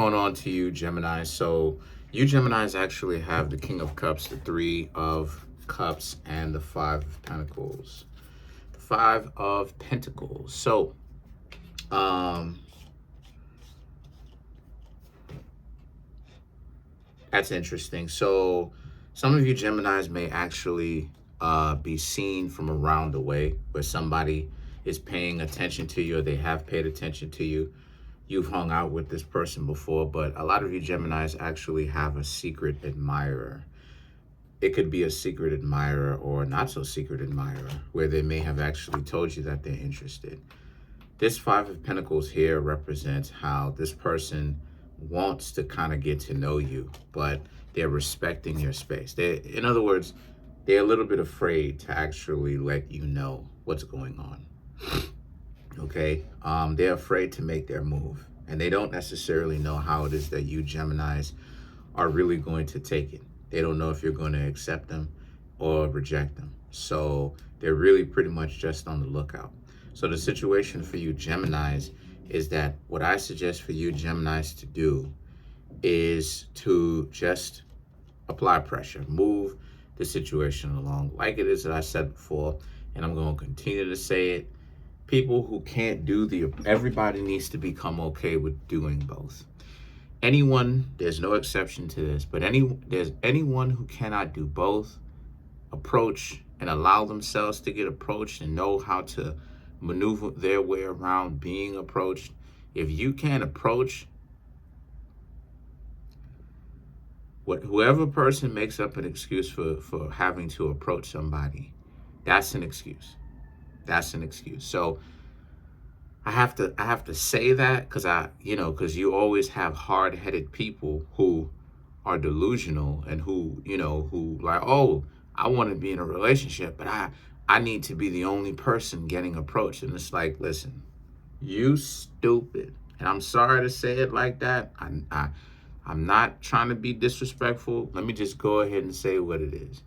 Going on to you, Gemini. So you Geminis actually have the King of Cups, the Three of Cups, and the Five of Pentacles. The Five of Pentacles. So that's interesting. So some of you Geminis may actually be seen from around the way, where somebody is paying attention to you, or they have paid attention to you. You've hung out with this person before, but a lot of you Geminis actually have a secret admirer. It could be a secret admirer or not so secret admirer, where they may have actually told you that they're interested. This Five of Pentacles here represents how this person wants to kind of get to know you, but they're respecting your space. In other words, they're a little bit afraid to actually let you know what's going on. Okay, they're afraid to make their move, and they don't necessarily know how it is that you Geminis are really going to take it. They don't know if you're going to accept them or reject them. So they're really pretty much just on the lookout. So the situation for you Geminis is that what I suggest for you Geminis to do is to just apply pressure, move the situation along like it is that I said before, and I'm going to continue to say it. People who can't do everybody needs to become okay with doing both. Anyone, there's no exception to this, but there's anyone who cannot do both, approach and allow themselves to get approached and know how to maneuver their way around being approached. If you can't approach, whoever person makes up an excuse for having to approach somebody, that's an excuse. That's an excuse. So I have to say that because you always have hard-headed people who are delusional and who like, oh, I want to be in a relationship, but I need to be the only person getting approached. And it's like, listen, you stupid. And I'm sorry to say it like that. I'm not trying to be disrespectful. Let me just go ahead and say what it is,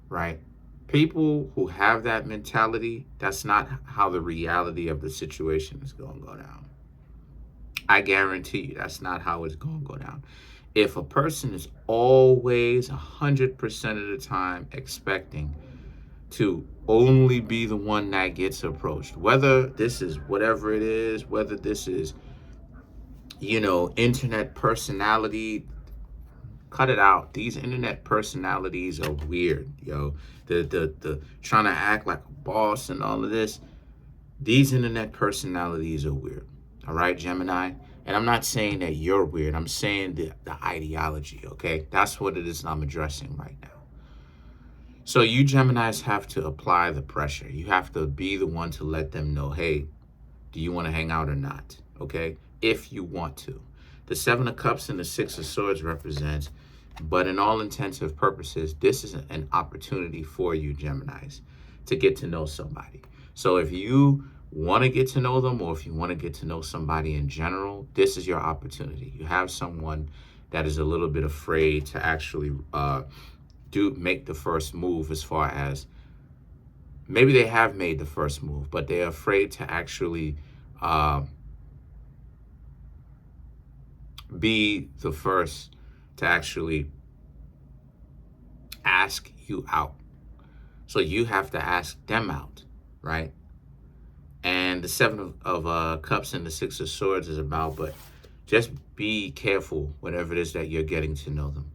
right? People who have that mentality, that's not how the reality of the situation is going to go down. I guarantee you that's not how it's going to go down. If a person is always 100% of the time expecting to only be the one that gets approached, whether this is whatever it is, whether this is, internet personality, cut it out. These internet personalities are weird, yo. The trying to act like a boss and all of this. These internet personalities are weird. All right, Gemini. And I'm not saying that you're weird. I'm saying the ideology, okay? That's what it is I'm addressing right now. So you Geminis have to apply the pressure. You have to be the one to let them know, hey, do you want to hang out or not? Okay? If you want to. The Seven of Cups and the Six of Swords represents, but in all intensive purposes, this is an opportunity for you Geminis to get to know somebody. So if you want to get to know them, or if you want to get to know somebody in general, this is your opportunity. You have someone that is a little bit afraid to actually make the first move, as far as maybe they have made the first move, but they're afraid to actually be the first to actually ask you out. So you have to ask them out, right? And the Seven of Cups and the Six of Swords is about, but just be careful whenever it is that you're getting to know them.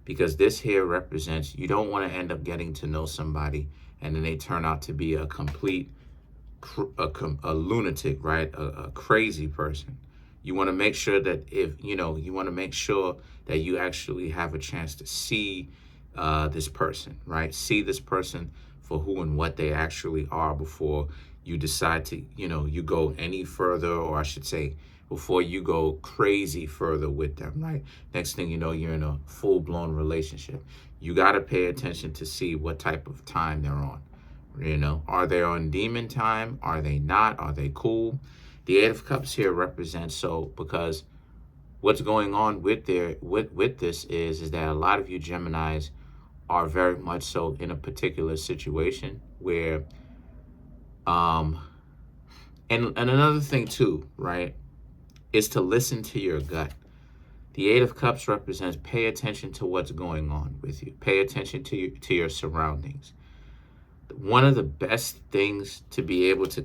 Because this here represents, you don't want to end up getting to know somebody and then they turn out to be a complete, a lunatic, right? A crazy person. You want to make sure that you want to make sure that you actually have a chance to see this person, right? See this person for who and what they actually are before you decide to, you go any further, or I should say, before you go crazy further with them, right? Next thing you know, you're in a full-blown relationship. You got to pay attention to see what type of time they're on. Are they on demon time? Are they not? Are they cool? The Eight of Cups here represents, because what's going on with this is that a lot of you Geminis are very much so in a particular situation where and another thing too, right, is to listen to your gut. The Eight of Cups represents pay attention to what's going on with you. Pay attention to your surroundings. One of the best things to be able to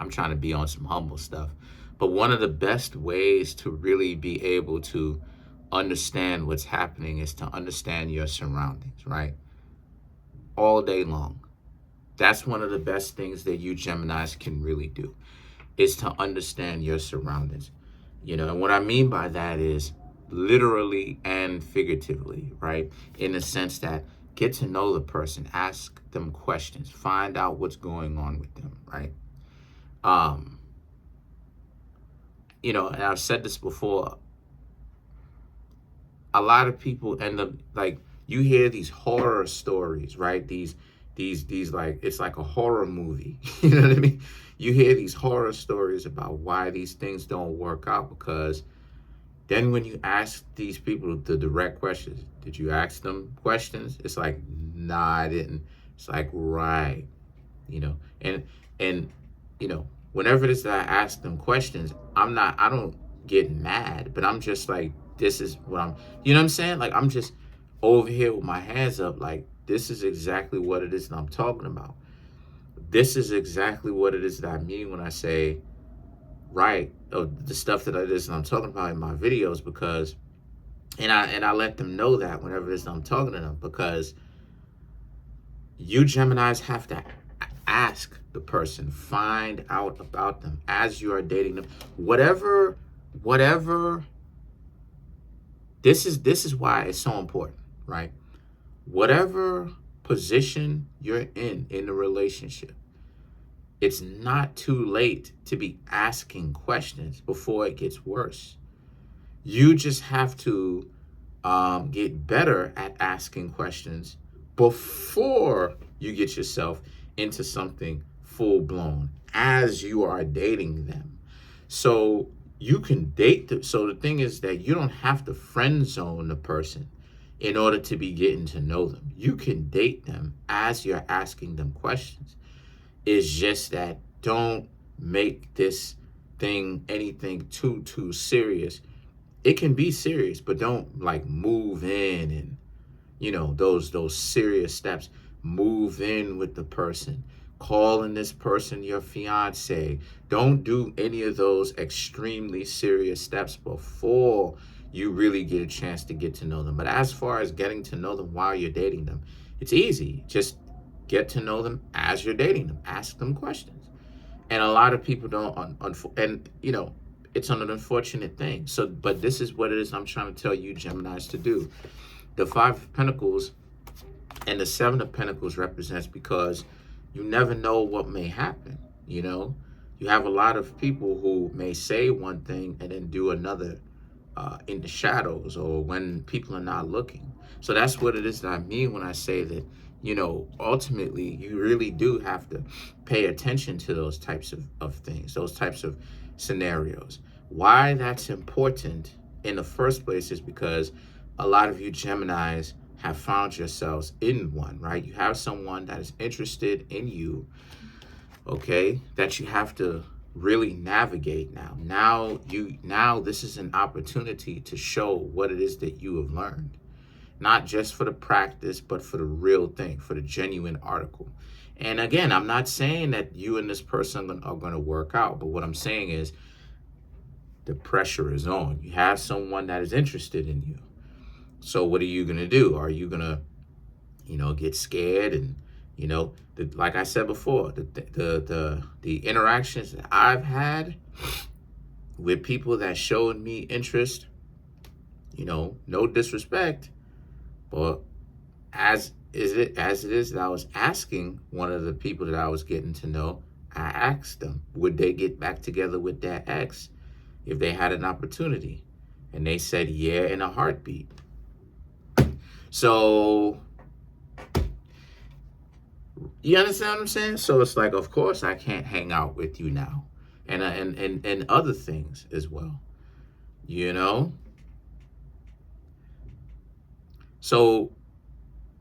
I'm trying to be on some humble stuff, but one of the best ways to really be able to understand what's happening is to understand your surroundings, right? All day long. That's one of the best things that you Geminis can really do, is to understand your surroundings. And what I mean by that is literally and figuratively, right? In the sense that get to know the person, ask them questions, find out what's going on with them, right? And I've said this before, a lot of people end up like, you hear these horror stories, right? These like, it's like a horror movie. You know what I mean? You hear these horror stories about why these things don't work out, because then when you ask these people the direct questions, did you ask them questions? It's like, nah, I didn't. It's like, right. And whenever it is that I ask them questions, I don't get mad, but I'm just like, this is what you know what I'm saying? Like, I'm just over here with my hands up, like, this is exactly what it is that I'm talking about. This is exactly what it is that I mean when I say, right, the stuff that it is that I'm talking about in my videos, because, and I let them know that whenever it is that I'm talking to them, because you Geminis have to ask the person, find out about them as you are dating them. Whatever, this is why it's so important, right? Whatever position you're in the relationship, it's not too late to be asking questions before it gets worse. You just have to get better at asking questions before you get yourself into something full blown as you are dating them. So you can date them. So the thing is that you don't have to friend zone the person in order to be getting to know them. You can date them as you're asking them questions. It's just that don't make this thing anything too serious. It can be serious, but don't like move in and those serious steps. Move in with the person, calling this person your fiance. Don't do any of those extremely serious steps before you really get a chance to get to know them. But as far as getting to know them while you're dating them, it's easy. Just get to know them as you're dating them. Ask them questions. And a lot of people don't, it's an unfortunate thing. So, but this is what it is I'm trying to tell you Geminis to do. The Five of Pentacles and the Seven of Pentacles represents, because you never know what may happen. You have a lot of people who may say one thing and then do another in the shadows, or when people are not looking. So that's what it is that I mean when I say that, ultimately you really do have to pay attention to those types of things, those types of scenarios. Why that's important in the first place is because a lot of you Geminis have found yourselves in one, right? You have someone that is interested in you, okay, that you have to really navigate now. Now this is an opportunity to show what it is that you have learned. Not just for the practice, but for the real thing, for the genuine article. And again, I'm not saying that you and this person are going to work out, but what I'm saying is the pressure is on. You have someone that is interested in you. So what are you going to do? Are you going to, get scared? And, like I said before, the interactions that I've had with people that showed me interest, no disrespect, but as it is that I was asking one of the people that I was getting to know, I asked them, would they get back together with their ex if they had an opportunity? And they said, yeah, in a heartbeat. So, you understand what I'm saying? So it's like, of course, I can't hang out with you now. And other things as well, So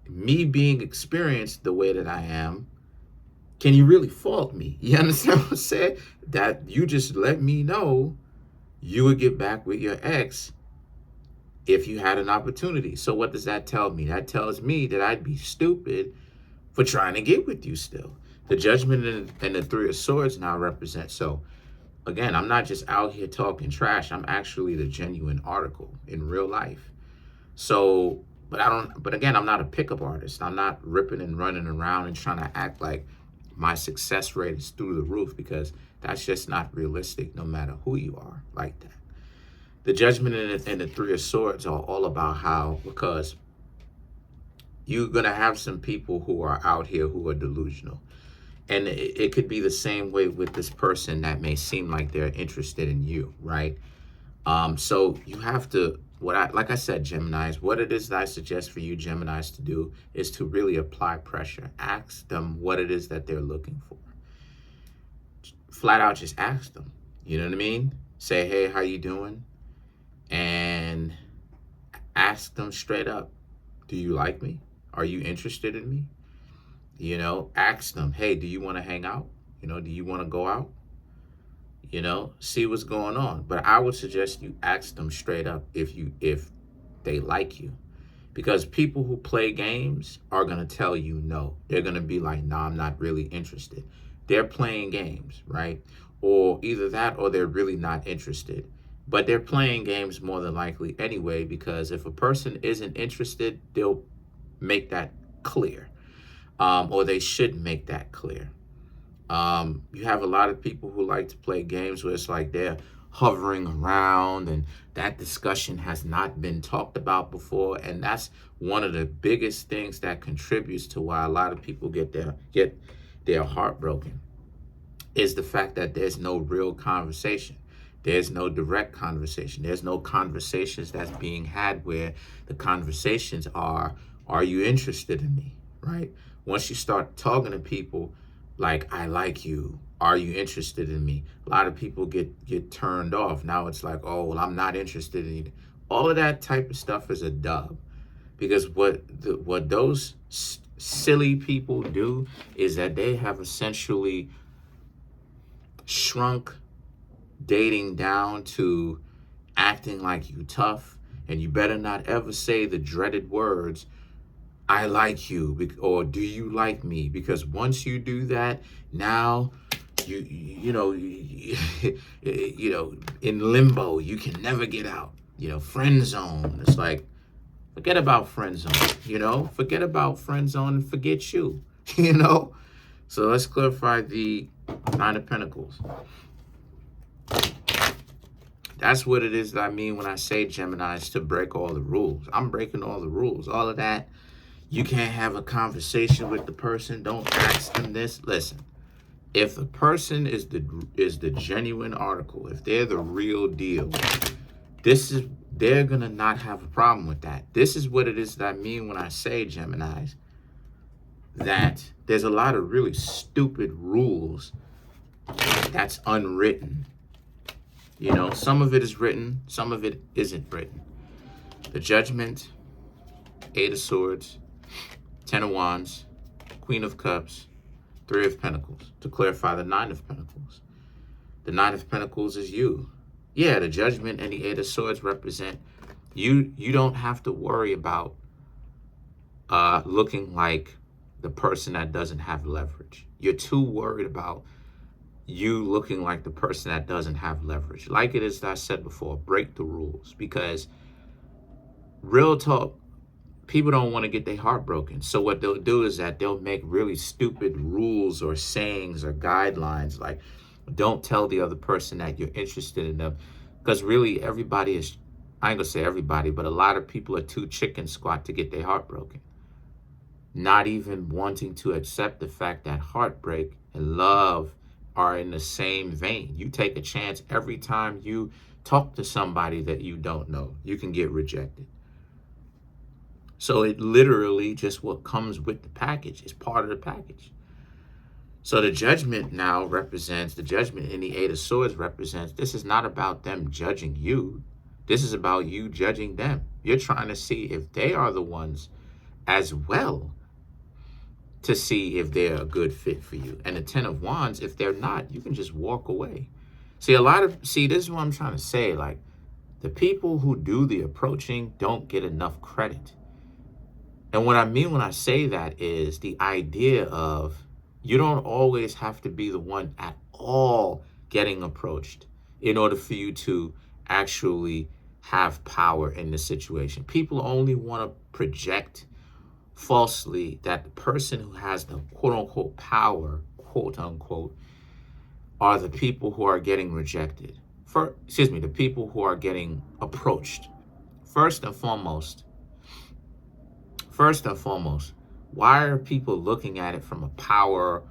me being experienced the way that I am, can you really fault me? You understand what I'm saying? That you just let me know you would get back with your ex if you had an opportunity. So what does that tell me? That tells me that I'd be stupid for trying to get with you still. The Judgment and the Three of Swords now represent. So again, I'm not just out here talking trash. I'm actually the genuine article in real life. So, but again, I'm not a pickup artist. I'm not ripping and running around and trying to act like my success rate is through the roof, because that's just not realistic no matter who you are like that. The Judgment and the Three of Swords are all about how, because you're going to have some people who are out here who are delusional. And it could be the same way with this person that may seem like they're interested in you, right? So you have to, like I said, Geminis, what it is that I suggest for you Geminis to do is to really apply pressure. Ask them what it is that they're looking for. Flat out just ask them. You know what I mean? Say, hey, how you doing? And ask them straight up, do you like me? Are you interested in me? You know, ask them, hey, do you want to hang out? You know, do you want to go out? You know, see what's going on. But I would suggest you ask them straight up if they like you. Because people who play games are going to tell you no. They're going to be like, nah, I'm not really interested. They're playing games, right? Or either that or they're really not interested. But they're playing games more than likely anyway, because if a person isn't interested, they'll make that clear. Or they should make that clear. You have a lot of people who like to play games where it's like they're hovering around and that discussion has not been talked about before. And that's one of the biggest things that contributes to why a lot of people get their heart broken, is the fact that there's no real conversation. There's no direct conversation. There's no conversations that's being had where the conversations are you interested in me, right? Once you start talking to people like, I like you, are you interested in me? A lot of people get turned off. Now it's like, oh, well, I'm not interested in you. All of that type of stuff is a dub. Because what those silly people do is that they have essentially shrunk dating down to acting like you tough, and you better not ever say the dreaded words, I like you, or do you like me? Because once you do that, now you know in limbo, you can never get out. You know, friend zone. It's like, forget about friend zone. You know, forget about friend zone and forget you. You know. So let's clarify the Nine of Pentacles. That's what it is that I mean when I say, Geminis, to break all the rules. I'm breaking all the rules. All of that. You can't have a conversation with the person. Don't ask them this. Listen, if the person is the genuine article, if they're the real deal, they're gonna not have a problem with that. This is what it is that I mean when I say, Geminis, that there's a lot of really stupid rules that's unwritten. You know, some of it is written, some of it isn't written. The Judgment, Eight of Swords, Ten of Wands, Queen of Cups, Three of Pentacles. To clarify, the Nine of Pentacles. The Nine of Pentacles is you. Yeah, the Judgment and the Eight of Swords represent you. You don't have to worry about looking like the person that doesn't have leverage. You're too worried about you looking like the person that doesn't have leverage. Like it is that I said before, break the rules. Because real talk, people don't want to get their heart broken. So what they'll do is that they'll make really stupid rules or sayings or guidelines, like don't tell the other person that you're interested in them. Because really everybody is, I ain't gonna say everybody, but a lot of people are too chicken squat to get their heart broken. Not even wanting to accept the fact that heartbreak and love are in the same vein. You take a chance every time you talk to somebody that you don't know. You can get rejected. So it literally just what comes with the package is part of the package. So the Judgment now represents, the Judgment in the Eight of Swords represents, this is not about them judging you. This is about you judging them. You're trying to see if they are the ones as well, to see if they're a good fit for you. And the Ten of Wands, if they're not, you can just walk away. See, this is what I'm trying to say. Like, the people who do the approaching don't get enough credit. And what I mean when I say that is the idea of you don't always have to be the one at all getting approached in order for you to actually have power in the situation. People only want to project falsely that the person who has the quote unquote power, quote unquote, are the people who are getting rejected. The people who are getting approached. First and foremost, why are people looking at it from a power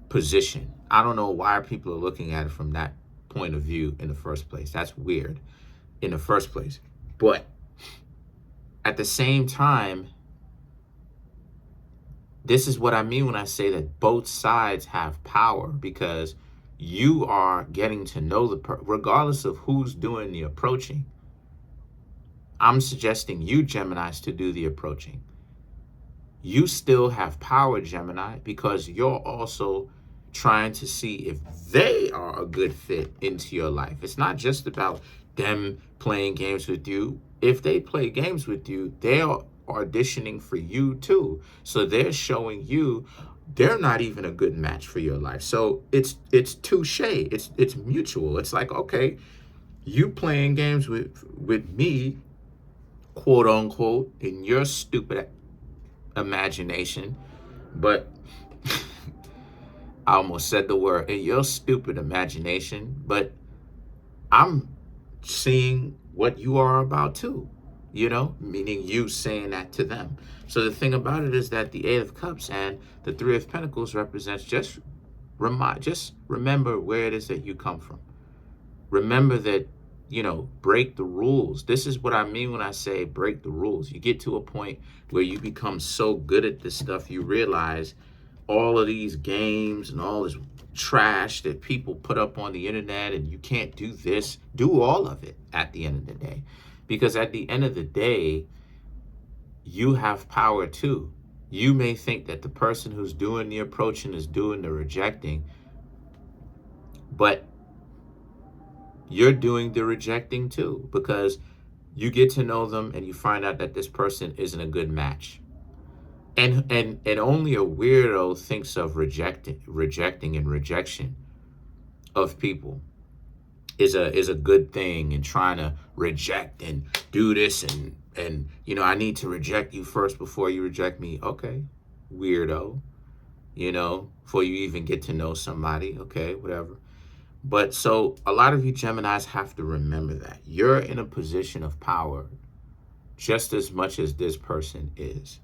position? I don't know why people are looking at it from that point of view in the first place. That's weird in the first place. But at the same time, this is what I mean when I say that both sides have power, because you are getting to know regardless of who's doing the approaching. I'm suggesting you, Geminis, to do the approaching. You still have power, Gemini, because you're also trying to see if they are a good fit into your life. It's not just about them playing games with you. If they play games with you, they're auditioning for you too. So they're showing you they're not even a good match for your life. So it's touche. It's mutual. It's like, okay, you playing games with me, quote unquote, in your stupid imagination, but I almost said the word, in your stupid imagination, but I'm seeing what you are about too, meaning you saying that to them. So the thing about it is that the Eight of Cups and the Three of Pentacles represents just remember where it is that you come from. Remember that, break the rules. This is what I mean when I say break the rules. You get to a point where you become so good at this stuff, you realize all of these games and all this trash that people put up on the internet, and you can't do this, do all of it at the end of the day. Because at the end of the day, you have power too. You may think that the person who's doing the approaching is doing the rejecting, but you're doing the rejecting too, because you get to know them and you find out that this person isn't a good match. And only a weirdo thinks of rejecting and rejection of people is a good thing, and trying to reject and do this and I need to reject you first before you reject me. Okay, weirdo, before you even get to know somebody. Okay, whatever. But so a lot of you Geminis have to remember that you're in a position of power just as much as this person is.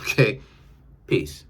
Okay, peace.